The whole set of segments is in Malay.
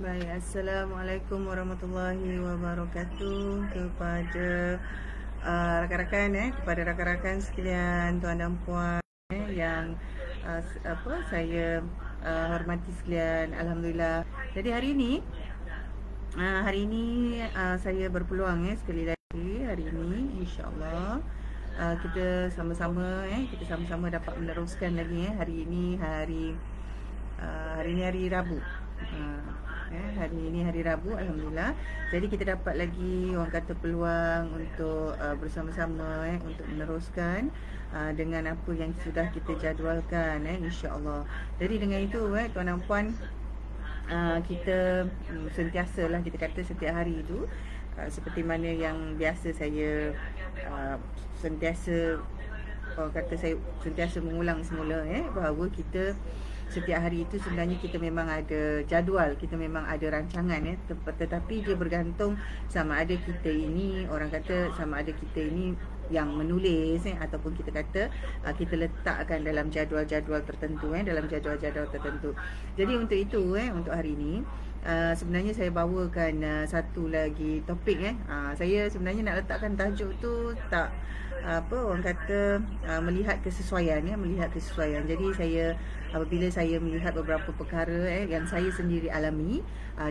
Baik, Assalamualaikum warahmatullahi wabarakatuh kepada rakan-rakan kepada rakan-rakan sekalian, tuan dan puan yang saya hormati sekalian. Alhamdulillah. Jadi hari ini saya berpeluang sekali lagi hari ini insya-Allah kita sama-sama dapat meneruskan lagi hari ini hari Rabu. Hari ini hari Rabu, Alhamdulillah. Jadi kita dapat lagi orang kata peluang untuk bersama-sama untuk meneruskan dengan apa yang sudah kita jadualkan insya-Allah. Jadi dengan itu tuan dan puan, kita sentiasalah kita kata setiap hari itu seperti mana yang biasa saya sentiasa mengulang semula bahawa kita setiap hari itu sebenarnya kita memang ada jadual, kita memang ada rancangan tetapi dia bergantung sama ada kita ini yang menulis ataupun kita kata kita letakkan dalam jadual-jadual tertentu tertentu. Jadi untuk itu untuk hari ini sebenarnya saya bawakan satu lagi topik saya sebenarnya nak letakkan tajuk tu tak orang kata melihat kesesuaian. Jadi saya apabila saya melihat beberapa perkara yang saya sendiri alami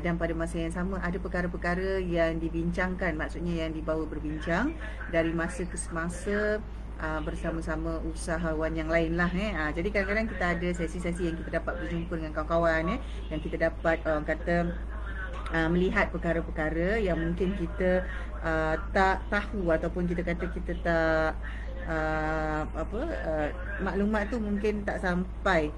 dan pada masa yang sama ada perkara-perkara yang dibincangkan, maksudnya yang dibawa berbincang dari masa ke semasa bersama-sama usahawan yang lain lah jadi kadang-kadang kita ada sesi-sesi yang kita dapat berjumpa dengan kawan-kawan yang kita dapat melihat perkara-perkara yang mungkin kita tak tahu ataupun kita kata kita tak maklumat tu mungkin tak sampai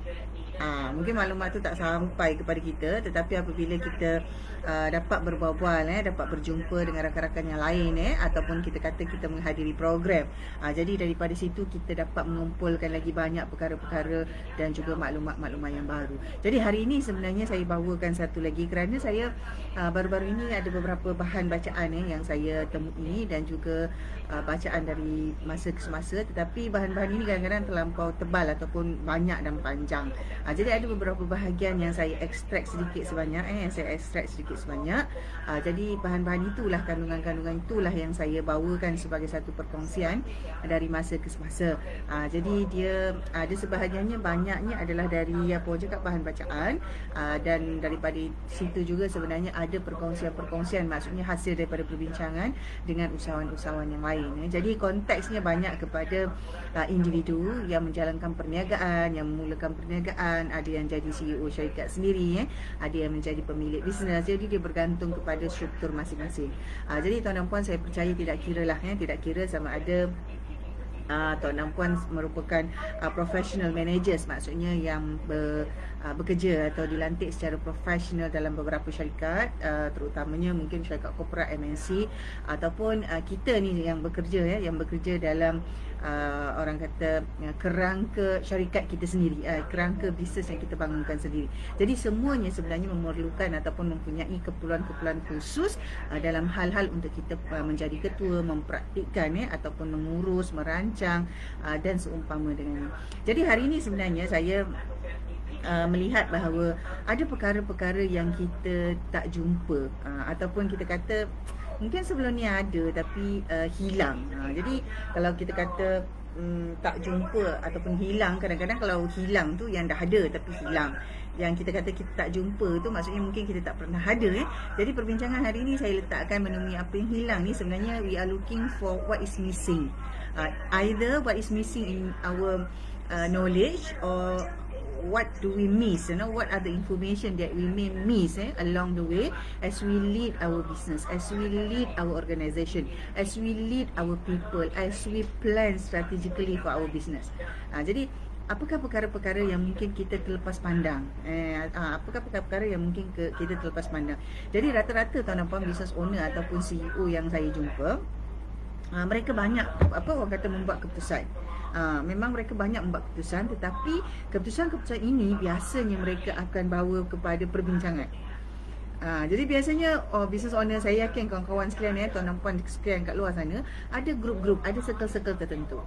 kepada kita, tetapi apabila kita dapat berbual-bual dapat berjumpa dengan rakan-rakan yang lain ataupun kita kata kita menghadiri program jadi daripada situ kita dapat mengumpulkan lagi banyak perkara-perkara dan juga maklumat-maklumat yang baru. Jadi hari ini sebenarnya saya bawakan satu lagi kerana saya baru-baru ini ada beberapa bahan bacaan yang saya temui dan juga bacaan dari masa ke semasa, tetapi bahan-bahan ini kadang-kadang terlampau tebal ataupun banyak dan panjang. Jadi ada beberapa bahagian yang saya ekstrak sedikit sebanyak jadi bahan-bahan itulah, kandungan-kandungan itulah yang saya bawakan sebagai satu perkongsian dari masa ke semasa. Jadi dia ada sebahagiannya, banyaknya adalah dari bahan bacaan dan daripada situ juga sebenarnya ada perkongsian-perkongsian, maksudnya hasil daripada perbincangan dengan usahawan-usahawan yang lain. Jadi konteksnya banyak kepada individu yang menjalankan perniagaan, yang memulakan perniagaan, ada yang jadi CEO syarikat sendiri, ada yang menjadi pemilik bisnes. Jadi dia bergantung kepada struktur masing-masing. Jadi tuan dan puan, saya percaya tidak kira sama ada tuan dan puan merupakan professional managers, maksudnya yang bekerja atau dilantik secara profesional dalam beberapa syarikat, terutamanya mungkin syarikat korporat MNC, ataupun kita ni yang bekerja dalam orang kata kerangka syarikat kita sendiri, kerangka bisnes yang kita bangunkan sendiri. Jadi semuanya sebenarnya memerlukan ataupun mempunyai keperluan-keperluan khusus dalam hal-hal untuk kita menjadi ketua, mempraktikkan ataupun mengurus, merancang dan seumpama dengannya. Jadi hari ini sebenarnya saya melihat bahawa ada perkara-perkara yang kita tak jumpa ataupun kita kata mungkin sebelum ni ada tapi hilang. Jadi kalau kita kata tak jumpa ataupun hilang, kadang-kadang kalau hilang tu yang dah ada tapi hilang. Yang kita kata kita tak jumpa tu maksudnya mungkin kita tak pernah ada. Jadi perbincangan hari ini saya letakkan menemui apa yang hilang ni. Sebenarnya we are looking for what is missing, either what is missing in our knowledge, or what do we miss, what are the information that we may miss along the way as we lead our business, as we lead our organisation, as we lead our people, as we plan strategically for our business. Jadi apakah perkara-perkara yang mungkin kita terlepas pandang? Apakah perkara-perkara yang mungkin kita terlepas pandang? Jadi rata-rata tuan dan puan business owner ataupun CEO yang saya jumpa, mereka banyak orang kata membuat keputusan. Memang mereka banyak membuat keputusan, tetapi keputusan-keputusan ini biasanya mereka akan bawa kepada perbincangan. Jadi biasanya business owner, saya yakin kawan-kawan sekalian tuan dan puan sekalian kat luar sana, ada grup-grup, ada circle-circle tertentu.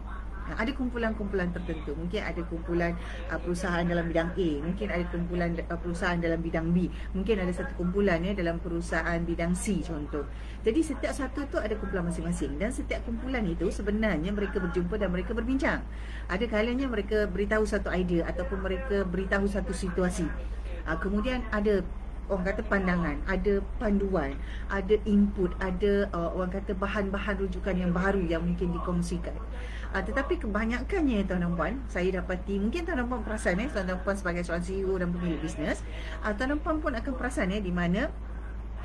Ada kumpulan-kumpulan tertentu. Mungkin ada kumpulan perusahaan dalam bidang A, mungkin ada kumpulan perusahaan dalam bidang B, mungkin ada satu kumpulan dalam perusahaan bidang C contoh. Jadi setiap satu tu ada kumpulan masing-masing, dan setiap kumpulan itu sebenarnya mereka berjumpa dan mereka berbincang. Ada kalanya mereka beritahu satu idea ataupun mereka beritahu satu situasi. Kemudian ada orang kata pandangan, ada panduan, ada input, ada orang kata bahan-bahan rujukan yang baru yang mungkin dikongsikan. Tetapi kebanyakannya tuan dan puan, saya dapati, mungkin tuan dan puan perasan tuan dan puan sebagai seorang CEO dan pemilik bisnes, tuan dan puan pun akan perasan di mana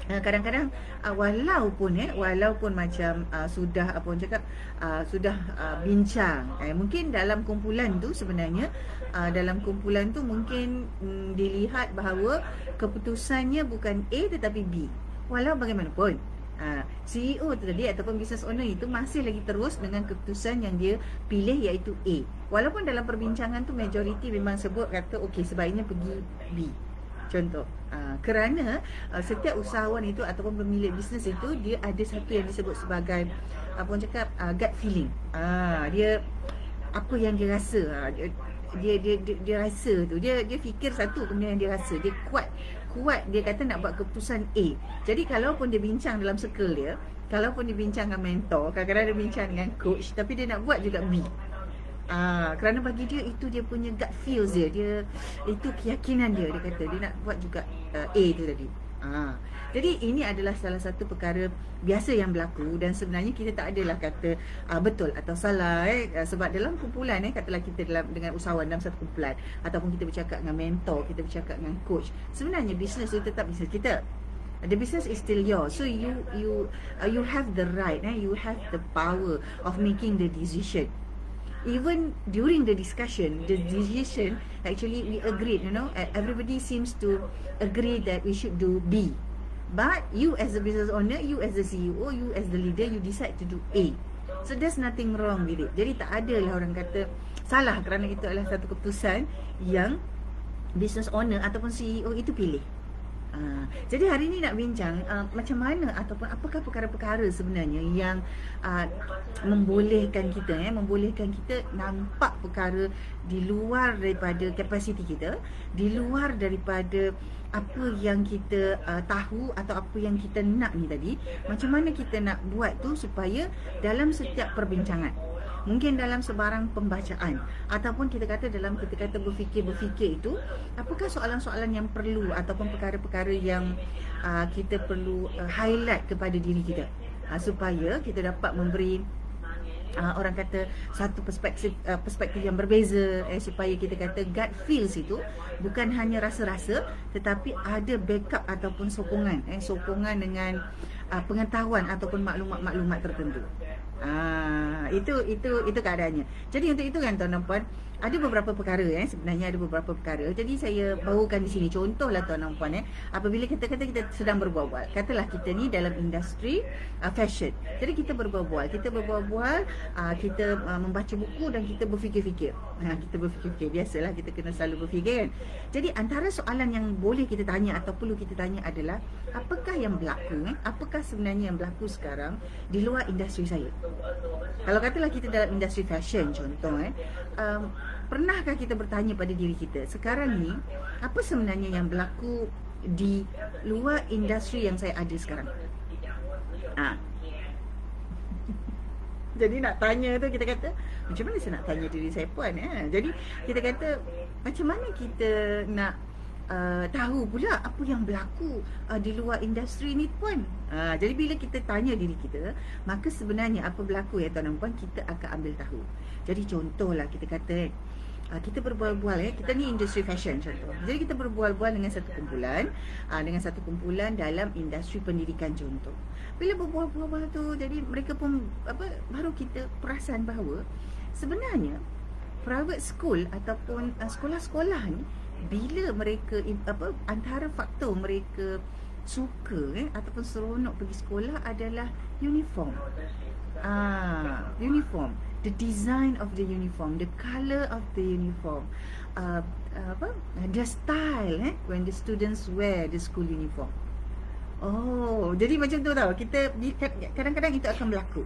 kadang-kadang walaupun macam sudah apa orang cakap sudah bincang, mungkin dalam kumpulan tu sebenarnya dalam kumpulan tu mungkin dilihat bahawa keputusannya bukan A tetapi B. Walau bagaimanapun CEO tu tadi ataupun business owner itu masih lagi terus dengan keputusan yang dia pilih, iaitu A. Walaupun dalam perbincangan tu majoriti memang sebut kata okey sebaiknya pergi B contoh. Kerana setiap usahawan itu ataupun pemilik bisnes itu dia ada satu yang disebut sebagai apa orang cakap gut feeling. Dia apa yang dia rasa, dia rasa tu, dia fikir satu, kemudian dia rasa, dia kuat dia kata nak buat keputusan A. Jadi kalaupun dia bincang dalam circle dia, kalaupun dia bincang dengan mentor, kadang-kadang dia bincang dengan coach, tapi dia nak buat juga B. Kerana bagi dia itu dia punya gut feels dia itu keyakinan dia kata dia nak buat juga A tu tadi. Jadi ini adalah salah satu perkara biasa yang berlaku, dan sebenarnya kita tak adalah kata betul atau salah sebab dalam kumpulan katalah kita dengan usahawan dalam satu kumpulan, ataupun kita bercakap dengan mentor, kita bercakap dengan coach, sebenarnya bisnes itu tetap bisnes kita. The business is still yours, so you have the right, you have the power of making the decision. Even during the discussion, the decision, actually we agreed, everybody seems to agree that we should do B. But you as the business owner, you as the CEO, you as the leader, you decide to do A. So there's nothing wrong with it. Jadi tak ada lah orang kata salah kerana itu adalah satu keputusan yang business owner ataupun CEO itu pilih. Jadi hari ini nak bincang macam mana ataupun apakah perkara-perkara sebenarnya yang membolehkan kita nampak perkara di luar daripada kapasiti kita, di luar daripada apa yang kita tahu atau apa yang kita nak ni tadi. Macam mana kita nak buat tu supaya dalam setiap perbincangan, mungkin dalam sebarang pembacaan, ataupun kita kata dalam kita kata berfikir itu, apakah soalan-soalan yang perlu ataupun perkara-perkara yang kita perlu highlight kepada diri kita, supaya kita dapat memberi orang kata satu perspektif yang berbeza, supaya kita kata gut feels itu bukan hanya rasa-rasa, tetapi ada backup ataupun sokongan dengan pengetahuan ataupun maklumat-maklumat tertentu. Itu keadaannya. Jadi untuk itu kan tuan dan puan, ada beberapa perkara sebenarnya ada beberapa perkara. Jadi saya bawakan di sini contohlah tuan dan puan apabila kita kata kita sedang berbual-bual, katalah kita ni dalam industri fashion. Jadi kita berbual-bual, kita membaca buku dan kita berfikir-fikir. Kita berfikir, biasalah kita kena selalu berfikir kan. Jadi antara soalan yang boleh kita tanya atau perlu kita tanya adalah apakah yang berlaku, apakah sebenarnya yang berlaku sekarang di luar industri saya. Kalau katalah kita dalam industri fashion contoh, pernahkah kita bertanya pada diri kita, sekarang ni apa sebenarnya yang berlaku di luar industri yang saya ada sekarang? Jadi nak tanya tu kita kata, macam mana saya nak tanya diri saya puan? Jadi kita kata, macam mana kita nak tahu pula apa yang berlaku di luar industri ni puan? Jadi bila kita tanya diri kita, maka sebenarnya apa berlaku tuan dan puan, kita akan ambil tahu. Jadi contohlah kita kata kita berbual-bual kita ni industri fashion contoh. Jadi kita berbual-bual dengan satu kumpulan dalam industri pendidikan contoh. Bila berbual-bual tu, jadi mereka pun baru kita perasan bahawa sebenarnya private school ataupun sekolah-sekolah ni, bila mereka antara faktor mereka suka ataupun seronok pergi sekolah adalah uniform. Uniform, the design of the uniform, the colour of the uniform, the style when the students wear the school uniform. Jadi macam tu tau, kita kadang-kadang itu akan berlaku.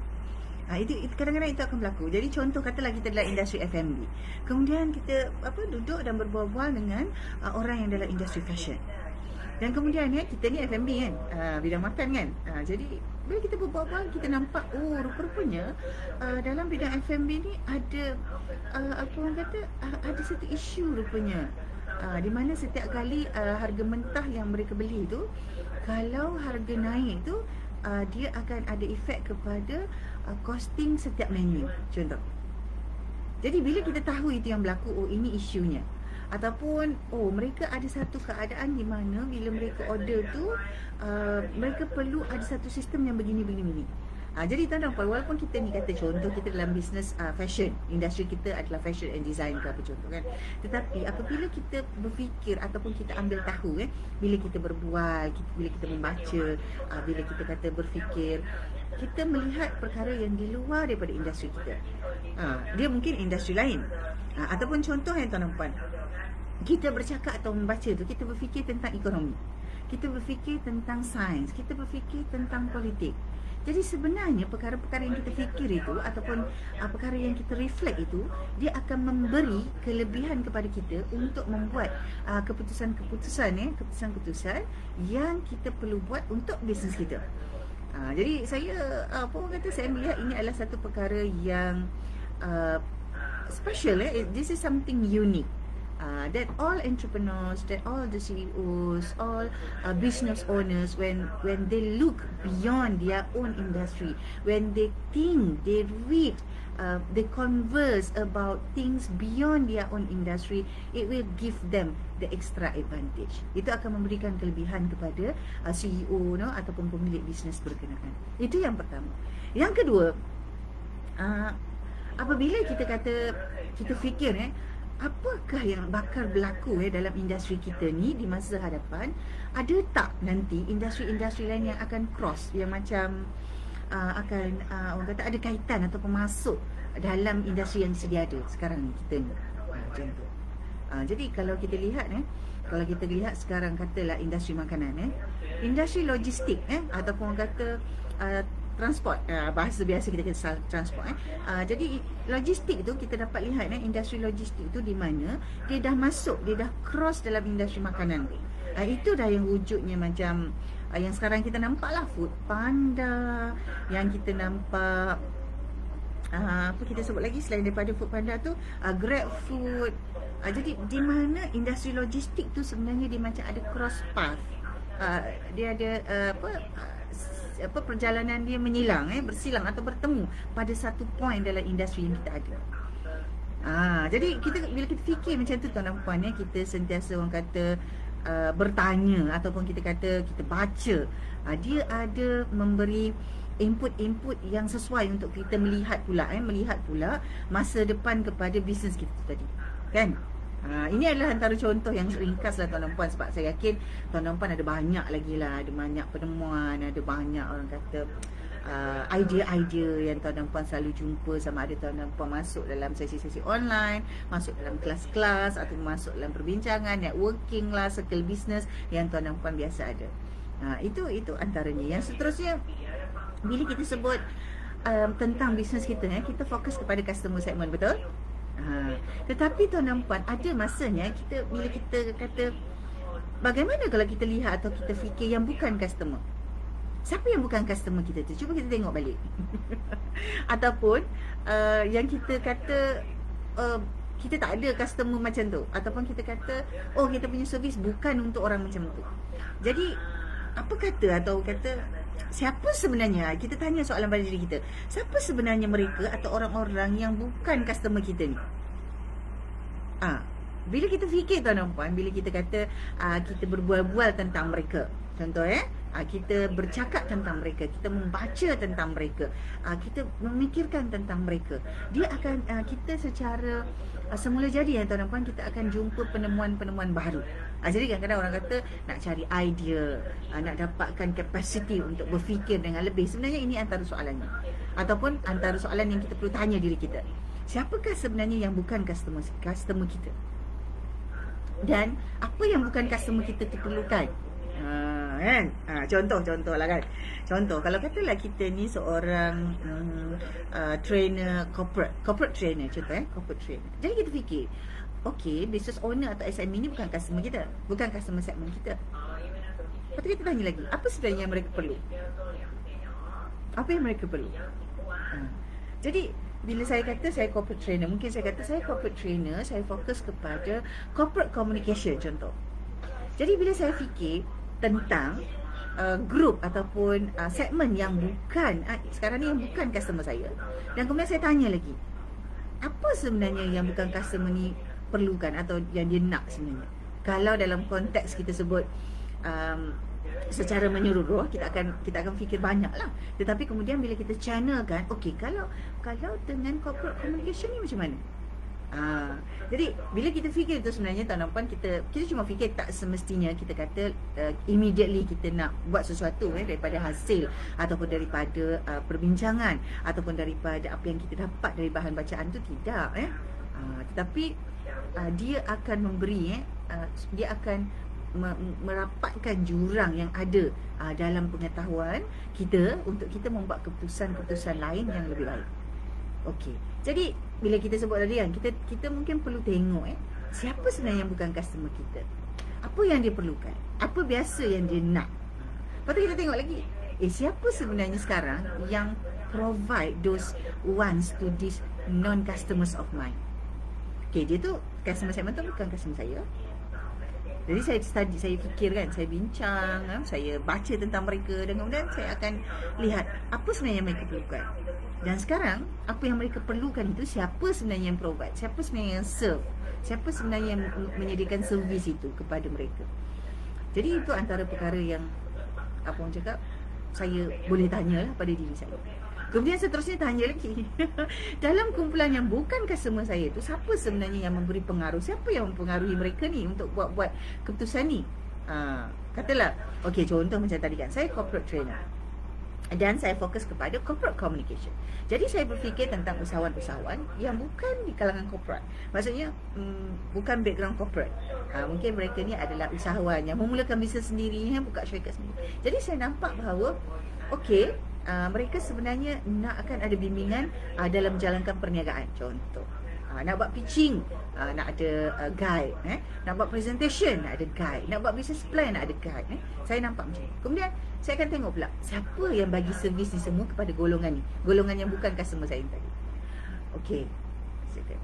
Itu kadang-kadang itu akan berlaku. Jadi contoh katalah kita dalam industri F&B. Kemudian kita duduk dan berbual-bual dengan orang yang dalam industri fashion. Dan kemudian kita ni F&B kan, bidang makan kan. Jadi bila kita berbual-bual, kita nampak rupa-rupanya dalam bidang F&B ni ada orang kata ada satu isu rupanya. Di mana setiap kali harga mentah yang mereka beli tu, kalau harga naik tu dia akan ada efek kepada costing setiap menu. Contoh. Jadi bila kita tahu itu yang berlaku, ini isunya. Ataupun mereka ada satu keadaan di mana bila mereka order tu mereka perlu ada satu sistem yang begini. Jadi tuan-tuan, walaupun kita ni kata contoh kita dalam bisnes fashion, industri kita adalah fashion and design ke apa contoh kan. Tetapi apabila kita berfikir ataupun kita ambil tahu bila kita berbual, bila kita membaca, bila kita kata berfikir, kita melihat perkara yang di luar daripada industri kita. Dia mungkin industri lain. Ataupun contoh yang tuan-tuan puan, kita bercakap atau membaca tu, kita berfikir tentang ekonomi, kita berfikir tentang sains, kita berfikir tentang politik. Jadi sebenarnya perkara-perkara yang kita fikir itu ataupun perkara yang kita reflect itu, dia akan memberi kelebihan kepada kita untuk membuat keputusan-keputusan yang kita perlu buat untuk bisnes kita. Jadi saya saya melihat ini adalah satu perkara yang special. This is something unique. That all entrepreneurs, that all the CEOs, all business owners, when they look beyond their own industry, when they think, they read, they converse about things beyond their own industry, it will give them the extra advantage. Itu akan memberikan kelebihan kepada CEO ataupun pemilik bisnes berkenaan. Itu yang pertama. Yang kedua, apabila kita kata, kita fikir apakah yang bakal berlaku dalam industri kita ni di masa hadapan, ada tak nanti industri-industri lain yang akan cross, yang macam akan orang kata ada kaitan ataupun masuk dalam industri yang sedia ada sekarang ni kita ni, contoh. Jadi kalau kita lihat sekarang katalah industri makanan, industri logistik ataupun orang kata transport, bahasa biasa kita kata transport. Jadi logistik tu kita dapat lihat industri logistik tu di mana dia dah masuk, dia dah cross dalam industri makanan. Itu dah yang wujudnya macam yang sekarang kita nampak lah, Food Panda, yang kita nampak apa kita sebut lagi selain daripada Food Panda tu, Grab Food. Jadi di mana industri logistik tu sebenarnya dia macam ada cross path. Dia ada perjalanan dia menyilang, bersilang atau bertemu pada satu point dalam industri yang kita ada. Jadi bila kita fikir macam tu tuan-tuan puan, kita sentiasa orang kata bertanya ataupun kita kata kita baca, dia ada memberi input-input yang sesuai untuk kita melihat pula masa depan kepada bisnes kita tadi, kan? Ini adalah antara contoh yang ringkas lah tuan-tuan puan, sebab saya yakin tuan-tuan puan ada banyak lagi lah, ada banyak penemuan, ada banyak orang kata idea-idea yang tuan-tuan puan selalu jumpa, sama ada tuan-tuan puan masuk dalam sesi-sesi online, masuk dalam kelas-kelas atau masuk dalam perbincangan, networking lah, circle business yang tuan-tuan puan biasa ada. Itu antaranya. Yang seterusnya, bila kita sebut tentang bisnes kita, kita fokus kepada customer segment, betul? Tetapi tuan-tuan puan, ada masanya bila kita kata, bagaimana kalau kita lihat atau kita fikir yang bukan customer? Siapa yang bukan customer kita tu? Cuba kita tengok balik. Ataupun yang kita kata kita tak ada customer macam tu, ataupun kita kata kita punya servis bukan untuk orang macam tu. Jadi apa kata, atau kata siapa sebenarnya, kita tanya soalan pada diri kita, siapa sebenarnya mereka atau orang-orang yang bukan customer kita ni? Bila kita fikir tuan-tuan puan, bila kita kata kita berbual-bual tentang mereka, contoh kita bercakap tentang mereka, kita membaca tentang mereka, kita memikirkan tentang mereka, dia akan kita secara semula jadi tuan-tuan puan, kita akan jumpa penemuan-penemuan baru. Jadi kadang-kadang orang kata nak cari idea, nak dapatkan kapasiti untuk berfikir dengan lebih. Sebenarnya ini antara soalannya, ataupun antara soalan yang kita perlu tanya diri kita, siapakah sebenarnya yang bukan customer kita? Dan apa yang bukan customer kita tu perlukan? Kan? Contoh lah kan. Contoh, kalau katalah kita ni seorang trainer corporate trainer, contoh corporate trainer. Jadi kita fikir, okay, business owner atau SME ni bukan customer kita, bukan customer segment kita. Lepas tu kita tanya lagi, apa sebenarnya yang mereka perlu? Apa yang mereka perlu? Jadi bila saya kata saya corporate trainer, mungkin saya kata saya corporate trainer, saya fokus kepada corporate communication contoh. Jadi bila saya fikir tentang group ataupun segmen yang bukan sekarang ni yang bukan customer saya, dan kemudian saya tanya lagi, apa sebenarnya yang bukan customer ni perlukan atau yang dia nak sebenarnya? Kalau dalam konteks kita sebut secara menyeluruh, kita akan fikir banyak lah. Tetapi kemudian bila kita channelkan, okey, kalau dengan corporate communication ni macam mana? Jadi bila kita fikir itu sebenarnya tuan-tuan, kita cuma fikir tak semestinya kita kata immediately kita nak buat sesuatu daripada hasil ataupun daripada perbincangan ataupun daripada apa yang kita dapat dari bahan bacaan tu, tidak tetapi dia akan memberi dia akan merapatkan jurang yang ada dalam pengetahuan kita untuk kita membuat keputusan-keputusan lain yang lebih baik. Okey. Jadi bila kita sebut tadi kan, kita mungkin perlu tengok siapa sebenarnya yang bukan customer kita. Apa yang dia perlukan? Apa biasa yang dia nak? Lepas tu kita tengok lagi, siapa sebenarnya sekarang yang provide those wants to these non-customers of mine. Okey, dia tu customer segment tu bukan customer saya. Jadi saya study, saya fikirkan, saya bincang, saya baca tentang mereka, dan kemudian saya akan lihat apa sebenarnya yang mereka perlukan. Dan sekarang apa yang mereka perlukan itu, siapa sebenarnya yang provide, siapa sebenarnya yang serve, siapa sebenarnya yang menyediakan servis itu kepada mereka. Jadi itu antara perkara yang apa orang cakap, saya boleh tanyalah pada diri saya. Kemudian seterusnya tanya lagi, dalam kumpulan yang bukan customer saya tu, siapa sebenarnya yang memberi pengaruh? Siapa yang mempengaruhi mereka ni untuk buat keputusan ni? Katalah, okey, contoh macam tadi kan, saya corporate trainer dan saya fokus kepada corporate communication. Jadi saya berfikir tentang usahawan-usahawan yang bukan di kalangan corporate. Maksudnya bukan background corporate. Mungkin mereka ni adalah usahawan yang memulakan bisnes sendiri, buka syarikat sendiri. Jadi saya nampak bahawa okey, mereka sebenarnya nak akan ada bimbingan dalam menjalankan perniagaan. Contoh, nak buat pitching, nak ada guide, nak buat presentation, nak ada guide, nak buat business plan, nak ada guide. Saya nampak macam ni. Kemudian saya akan tengok pula siapa yang bagi servis ni semua kepada golongan ni, golongan yang bukan customer saya tadi. Okey,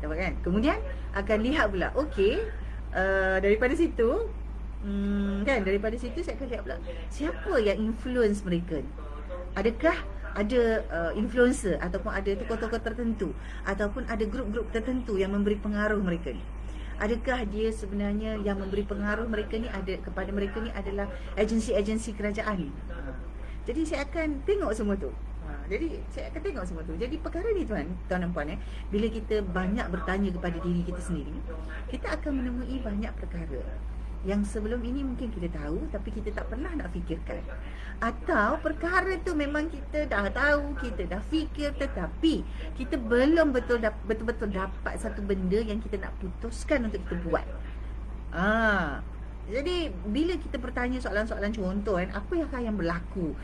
dapat kan? Kemudian akan lihat pula, okey, daripada situ kan, daripada situ saya akan lihat pula siapa yang influence mereka ni. Adakah ada influencer ataupun ada tokoh-tokoh tertentu ataupun ada grup-grup tertentu yang memberi pengaruh mereka ni? Adakah dia sebenarnya yang memberi pengaruh mereka ni ada kepada mereka ni adalah agensi-agensi kerajaan? Jadi saya akan tengok semua tu. Jadi saya akan tengok semua tu. Jadi perkara ni tuan dan puan, bila kita banyak bertanya kepada diri kita sendiri, kita akan menemui banyak perkara yang sebelum ini mungkin kita tahu tapi kita tak pernah nak fikirkan. Atau perkara tu memang kita dah tahu, kita dah fikir, tetapi kita belum betul-betul dapat satu benda yang kita nak putuskan untuk kita buat. Jadi bila kita bertanya soalan-soalan contoh apa yang berlaku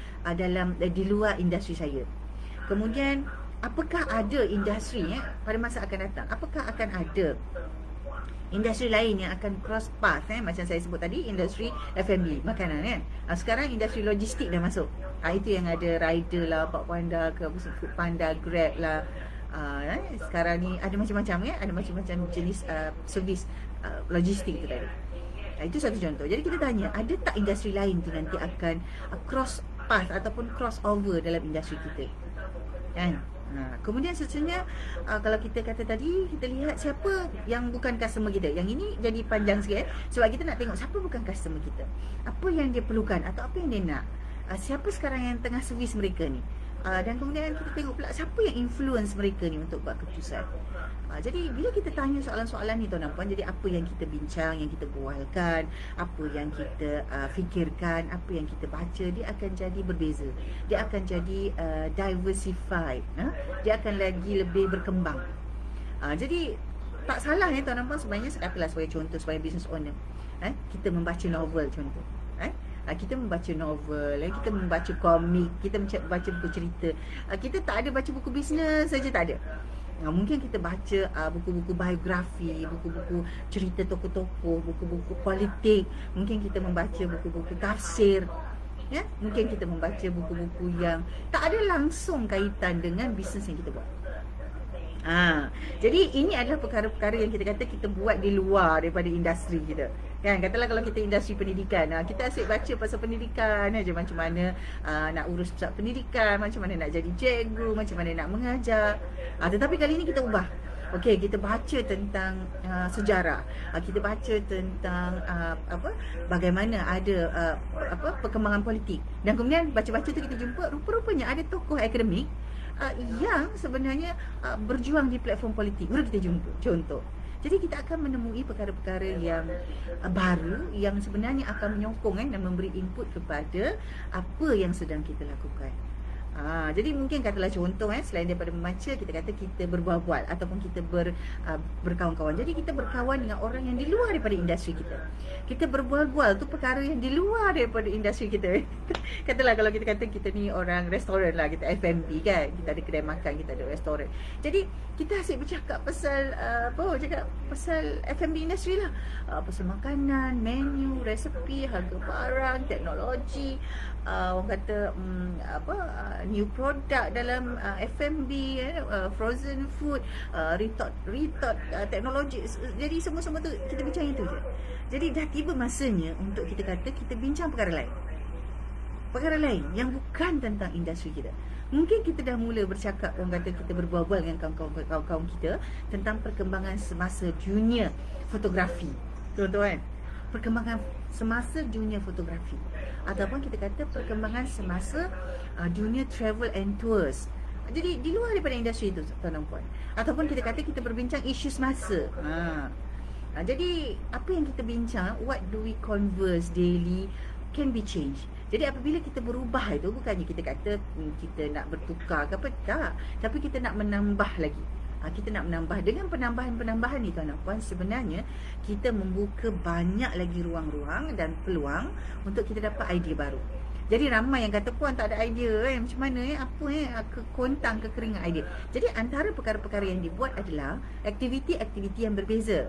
di luar industri saya. Kemudian apakah ada industri pada masa akan datang? Apakah akan ada industri lain yang akan cross path macam saya sebut tadi, industri F&B, makanan kan. Sekarang industri logistik dah masuk. Itu yang ada rider lah, Foodpanda ke, Foodpanda, Grab lah. Sekarang ni ada macam-macam ada macam-macam jenis servis logistik tu tadi. Itu satu contoh. Jadi kita tanya, ada tak industri lain tu nanti akan cross path ataupun cross over dalam industri kita? Kan? Kemudian seterusnya, kalau kita kata tadi, kita lihat siapa yang bukan customer kita. Yang ini jadi panjang sikit sebab kita nak tengok siapa bukan customer kita, apa yang dia perlukan atau apa yang dia nak, siapa sekarang yang tengah servis mereka ni, dan kemudian kita tengok pula siapa yang influence mereka ni untuk buat keputusan. Jadi bila kita tanya soalan-soalan ni tuan dan puan, jadi apa yang kita bincang, yang kita bualkan, apa yang kita fikirkan, apa yang kita baca, dia akan jadi berbeza. Dia akan jadi diversified, dia akan lagi lebih berkembang. Jadi tak salah tuan dan puan, sebenarnya katalah sebagai contoh, sebagai business owner, kita membaca novel contoh, Kita membaca novel, kita membaca komik, kita baca buku cerita. Kita tak ada baca buku bisnes saja, tak ada. Mungkin kita baca buku-buku biografi, buku-buku cerita tokoh-tokoh, buku-buku politik. Mungkin kita membaca buku-buku tafsir. Ya, mungkin kita membaca buku-buku yang tak ada langsung kaitan dengan bisnes yang kita buat. Jadi ini adalah perkara-perkara yang kita kata kita buat di luar daripada industri kita. Kan, katalah kalau kita industri pendidikan, kita asyik baca pasal pendidikan aja, macam mana nak urus pusat pendidikan, macam mana nak jadi cikgu, macam mana nak mengajar. Tetapi kali ini kita ubah. Okey, kita baca tentang sejarah. Kita baca tentang bagaimana ada perkembangan politik. Dan kemudian baca-baca tu kita jumpa rupa-rupanya ada tokoh akademik yang sebenarnya berjuang di platform politik. Baru kita jumpa contoh. Jadi kita akan menemui perkara-perkara yang baru yang sebenarnya akan menyokong dan memberi input kepada apa yang sedang kita lakukan. Jadi mungkin katalah contoh selain daripada membaca, kita kata kita berbual-bual ataupun kita berkawan-kawan. Jadi kita berkawan dengan orang yang di luar daripada industri kita. Kita berbual-bual tu perkara yang di luar daripada industri kita. Katalah kalau kita kata kita ni orang restoran lah, kita F&B kan, kita ada kedai makan, kita ada restoran. Jadi kita asyik bercakap pasal pasal F&B industri lah, pasal makanan, menu, resepi, harga barang, teknologi, orang kata new product dalam F&B, frozen food, retort teknologi. Jadi semua-semua tu kita bincang itu je. Jadi dah tiba masanya untuk kita kata kita bincang perkara lain yang bukan tentang industri kita. Mungkin kita dah mula bercakap, orang kata kita berbual-bual dengan kawan-kawan kita tentang perkembangan semasa dunia fotografi. Tuan-tuan, perkembangan semasa dunia fotografi, ataupun kita kata perkembangan semasa dunia travel and tours. Jadi di luar daripada industri itu, tuan-tuan puan. Ataupun kita kata kita berbincang isu semasa. Jadi apa yang kita bincang, what do we converse daily can be changed. Jadi apabila kita berubah itu, bukannya kita kata kita nak bertukar ke apa, tak. Tapi kita nak menambah lagi. Kita nak menambah. Dengan penambahan ni tuan-tuan puan, sebenarnya kita membuka banyak lagi ruang-ruang dan peluang untuk kita dapat idea baru. Jadi ramai yang kata, puan tak ada idea macam mana kontang kekeringan idea. Jadi antara perkara-perkara yang dibuat adalah aktiviti-aktiviti yang berbeza.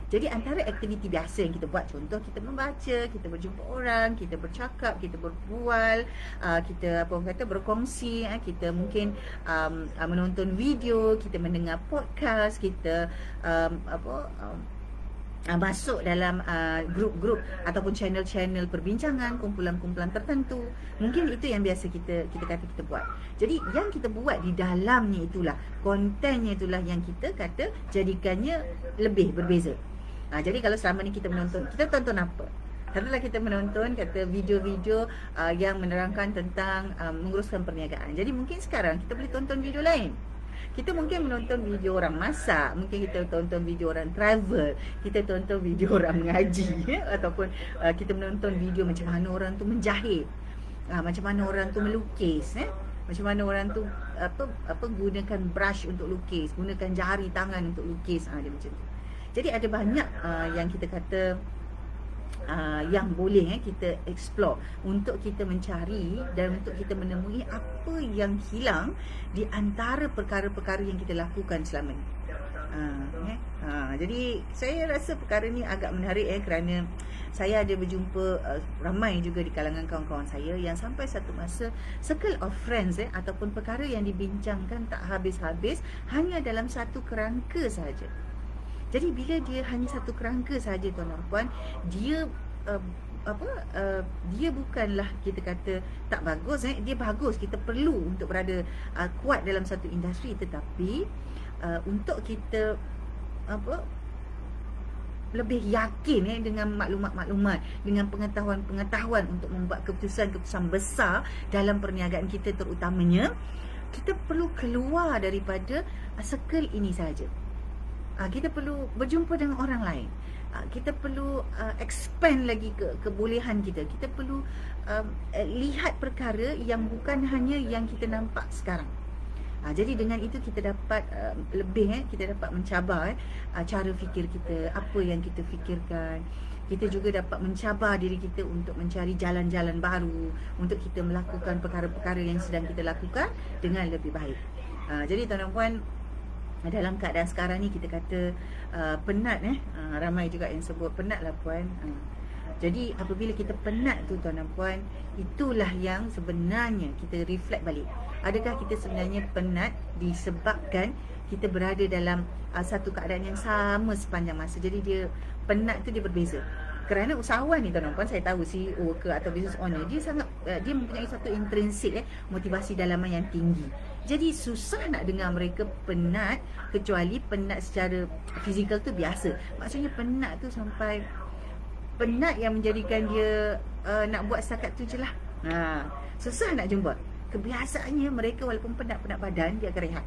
Jadi antara aktiviti biasa yang kita buat, contoh kita membaca, kita berjumpa orang, kita bercakap, kita berbual, kita berkongsi, kita mungkin menonton video, kita mendengar podcast, kita masuk dalam grup-grup ataupun channel-channel perbincangan, kumpulan-kumpulan tertentu. Mungkin itu yang biasa kita kata kita buat. Jadi yang kita buat di dalamnya itulah, kontennya itulah yang kita kata jadikannya lebih berbeza. Jadi kalau selama ni kita tonton apa? Katalah kita menonton video-video yang menerangkan tentang menguruskan perniagaan. Jadi mungkin sekarang kita boleh tonton video lain. Kita mungkin menonton video orang masak, mungkin kita tonton video orang travel, kita tonton video orang mengaji, ataupun kita menonton video macam mana orang tu menjahit, macam mana orang tu melukis, macam mana orang tu gunakan brush untuk lukis, gunakan jari tangan untuk lukis, dia macam tu. Jadi ada banyak yang kita kata yang boleh kita explore untuk kita mencari dan untuk kita menemui apa yang hilang di antara perkara-perkara yang kita lakukan selama ni. Jadi saya rasa perkara ni agak menarik kerana saya ada berjumpa ramai juga di kalangan kawan-kawan saya yang sampai satu masa circle of friends ataupun perkara yang dibincangkan tak habis-habis hanya dalam satu kerangka sahaja. Jadi bila dia hanya satu kerangka saja tuan-tuan puan, dia dia bukanlah kita kata tak bagus, dia bagus, kita perlu untuk berada kuat dalam satu industri, tetapi untuk kita lebih yakin dengan maklumat-maklumat, dengan pengetahuan-pengetahuan untuk membuat keputusan-keputusan besar dalam perniagaan kita terutamanya, kita perlu keluar daripada circle ini saja. Kita perlu berjumpa dengan orang lain. Kita perlu expand lagi kebolehan kita. Kita perlu lihat perkara yang bukan hanya yang kita nampak sekarang. Jadi dengan itu kita dapat lebih kita dapat mencabar cara fikir kita, apa yang kita fikirkan. Kita juga dapat mencabar diri kita untuk mencari jalan-jalan baru, untuk kita melakukan perkara-perkara yang sedang kita lakukan dengan lebih baik. Jadi tuan-tuan puan, dalam keadaan sekarang ni kita kata penat, ramai juga yang sebut penat lah puan. Jadi apabila kita penat tu tuan-tuan puan, itulah yang sebenarnya kita reflect balik. Adakah kita sebenarnya penat disebabkan kita berada dalam satu keadaan yang sama sepanjang masa? Jadi dia penat tu dia berbeza. Kerana usahawan ni tuan-tuan puan, saya tahu CEO ke atau business owner, dia sangat dia mempunyai satu intrinsik motivasi dalaman yang tinggi. Jadi susah nak dengar mereka penat, kecuali penat secara fizikal tu biasa. Maksudnya penat tu sampai penat yang menjadikan dia nak buat setakat tu je lah. Susah nak jumpa. Kebiasaannya mereka walaupun penat-penat badan, dia akan rehat.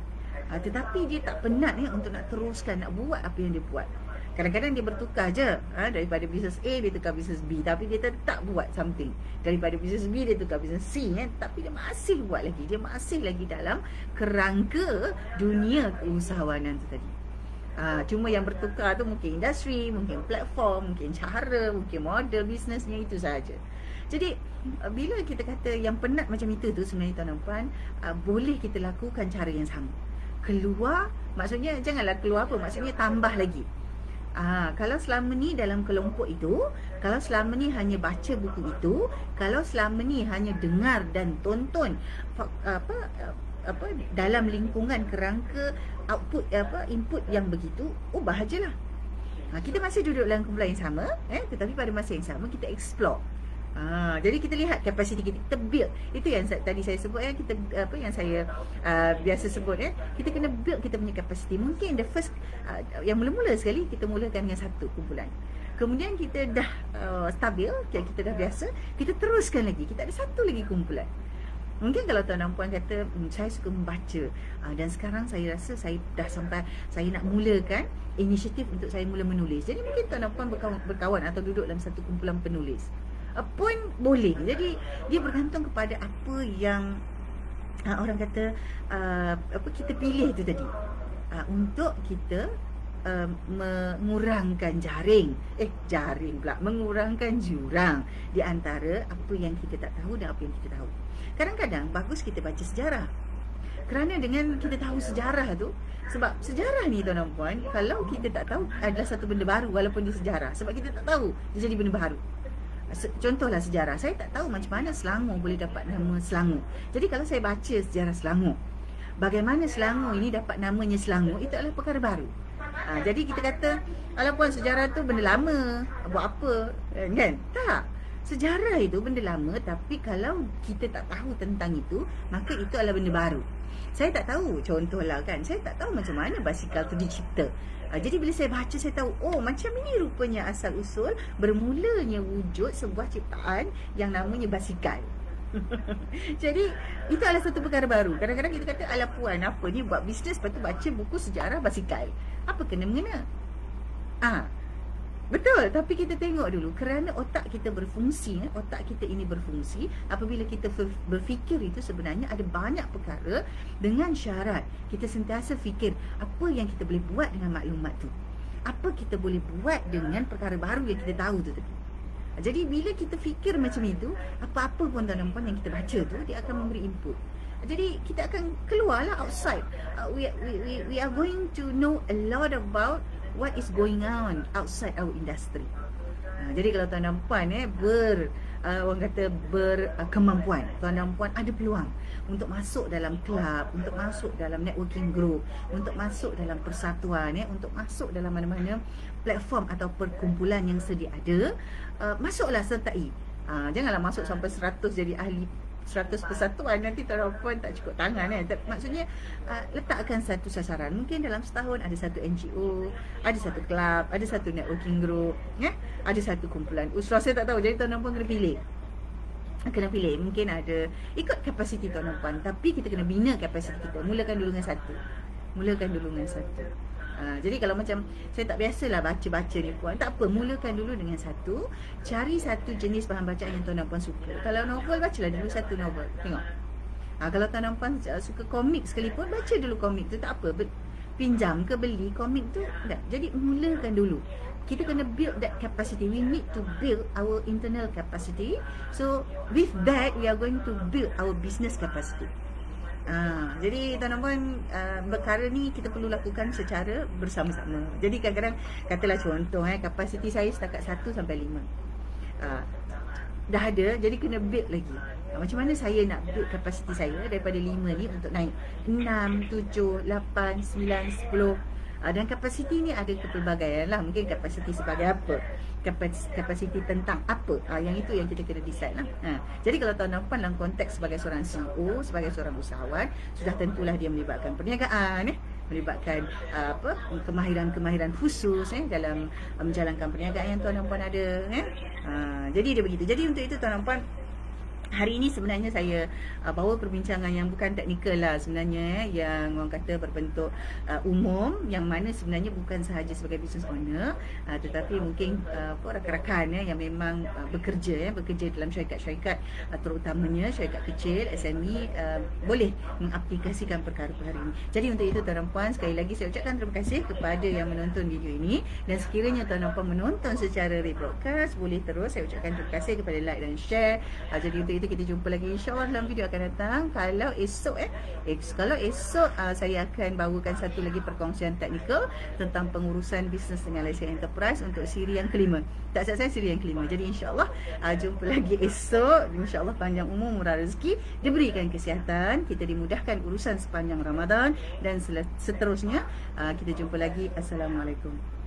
Tetapi dia tak penat untuk nak teruskan, nak buat apa yang dia buat. Kadang-kadang dia bertukar je, daripada bisnes A dia tukar bisnes B, tapi dia tetap buat something. Daripada bisnes B dia tukar bisnes C, tapi dia masih buat lagi. Dia masih lagi dalam kerangka dunia keusahawanan tu tadi. Cuma yang bertukar tu mungkin industri, mungkin platform, mungkin cara, mungkin model bisnesnya, itu sahaja. Jadi bila kita kata yang penat macam itu tu, sebenarnya tuan-tuan puan, boleh kita lakukan cara yang sama. Keluar, maksudnya janganlah keluar apa, maksudnya tambah lagi. Kalau selama ni dalam kelompok itu, kalau selama ni hanya baca buku itu, kalau selama ni hanya dengar dan tonton dalam lingkungan kerangka output input yang begitu, ubah je lah. Kita masih duduk dalam kumpulan yang sama, tetapi pada masa yang sama kita explore. Jadi kita lihat kapasiti kita build. Itu yang tadi saya sebut, kita yang saya biasa sebut, kita kena build kita punya kapasiti. Mungkin the first yang mula-mula sekali kita mulakan dengan satu kumpulan. Kemudian kita dah stabil, kita dah biasa, kita teruskan lagi, kita ada satu lagi kumpulan. Mungkin kalau tuan-tuan puan kata saya suka membaca, dan sekarang saya rasa saya dah sampai saya nak mulakan inisiatif untuk saya mula menulis. Jadi mungkin tuan-tuan puan berkawan atau duduk dalam satu kumpulan penulis pun boleh. Jadi dia bergantung kepada apa yang orang kata kita pilih tu tadi, untuk kita mengurangkan mengurangkan jurang di antara apa yang kita tak tahu dan apa yang kita tahu. Kadang-kadang bagus kita baca sejarah, kerana dengan kita tahu sejarah tu, sebab sejarah ni tuan-tuan puan, kalau kita tak tahu adalah satu benda baru walaupun dia sejarah, sebab kita tak tahu dia jadi benda baru. Contohlah sejarah, saya tak tahu macam mana Selangor boleh dapat nama Selangor. Jadi kalau saya baca sejarah Selangor, bagaimana Selangor ini dapat namanya Selangor, itu adalah perkara baru. Jadi kita kata, alah puan, sejarah tu benda lama, buat apa, kan? Tak. Sejarah itu benda lama, tapi kalau kita tak tahu tentang itu, maka itu adalah benda baru. Saya tak tahu, contohlah kan, saya tak tahu macam mana basikal tu dicipta. Jadi bila saya baca, saya tahu, oh macam ini rupanya asal usul bermulanya wujud sebuah ciptaan yang namanya basikal. Jadi itu adalah satu perkara baru. Kadang-kadang kita kata, alah puan, apa ni buat bisnes, lepas tu baca buku sejarah basikal, apa kena-mengena? Betul, tapi kita tengok dulu, kerana otak kita berfungsi, otak kita ini berfungsi. Apabila kita berfikir itu, sebenarnya ada banyak perkara dengan syarat kita sentiasa fikir apa yang kita boleh buat dengan maklumat tu, apa kita boleh buat dengan perkara baru yang kita tahu tu tadi. Jadi bila kita fikir macam itu, apa-apa pun tuan-tuan puan yang kita baca tu, dia akan memberi input. Jadi kita akan keluarlah outside. We are going to know a lot about what is going on outside our industry. Jadi kalau tuan-tuan puan orang kata berkemampuan, tuan-tuan puan ada peluang untuk masuk dalam kelab, untuk masuk dalam networking group, untuk masuk dalam persatuan, untuk masuk dalam mana-mana platform atau perkumpulan yang sedia ada, masuklah, sertai. Janganlah masuk sampai 100 jadi ahli 100 persatuan, nanti tuan-tuan puan tak cukup tangan. Maksudnya letakkan satu sasaran. Mungkin dalam setahun ada satu NGO, ada satu kelab, ada satu networking group, ada satu kumpulan usrah, saya tak tahu. Jadi tuan-tuan puan kena pilih. Mungkin ada, ikut kapasiti tuan-tuan puan, tapi kita kena bina kapasiti kita. Mulakan dulu dengan satu. Jadi kalau macam saya tak biasalah baca-baca ni puan, tak apa, mulakan dulu dengan satu. Cari satu jenis bahan bacaan yang tuan-tuan puan suka. Kalau novel, bacalah dulu satu novel. Tengok Kalau tuan-puan suka komik sekalipun, baca dulu komik tu, tak apa. Pinjam ke beli komik tu, tak. Jadi mulakan dulu. Kita kena build that capacity. We need to build our internal capacity. So with that, we are going to build our business capacity. Jadi tuan-puan, perkara ni kita perlu lakukan secara bersama-sama. Jadi kadang-kadang, katalah contoh, kapasiti saya setakat 1 sampai 5. Dah ada, jadi kena build lagi. Macam mana saya nak build kapasiti saya daripada 5 ni untuk naik 6, 7, 8, 9, 10. Dan kapasiti ni ada kepelbagaian lah. Mungkin kapasiti sebagai apa, kapasiti tentang apa, yang itu yang kita kena decide lah. Jadi kalau tuan-puan dalam konteks sebagai seorang CEO, sebagai seorang usahawan, sudah tentulah dia melibatkan perniagaan, melibatkan kemahiran-kemahiran khusus dalam menjalankan perniagaan yang tuan-puan ada. Jadi dia begitu. Jadi untuk itu tuan-puan, hari ini sebenarnya saya bawa perbincangan yang bukan teknikal lah sebenarnya, yang orang kata berbentuk umum, yang mana sebenarnya bukan sahaja sebagai business owner, tetapi mungkin rakan-rakan yang memang bekerja dalam syarikat-syarikat, terutamanya syarikat kecil, SME, boleh mengaplikasikan perkara-perkara ini. Jadi untuk itu tuan-puan, sekali lagi saya ucapkan terima kasih kepada yang menonton video ini, dan sekiranya tuan-puan menonton secara rebroadcast, boleh terus saya ucapkan terima kasih kepada like dan share. Jadi untuk itu kita jumpa lagi insya-Allah dalam video akan datang. Kalau esok saya akan bawakan satu lagi perkongsian teknikal tentang pengurusan bisnes dengan lesen enterprise untuk siri yang kelima. Tak salah saya, siri yang kelima. Jadi insya-Allah jumpa lagi esok. Insya-Allah panjang umur, murah rezeki, diberikan kesihatan, kita dimudahkan urusan sepanjang Ramadan, dan seterusnya. Kita jumpa lagi. Assalamualaikum.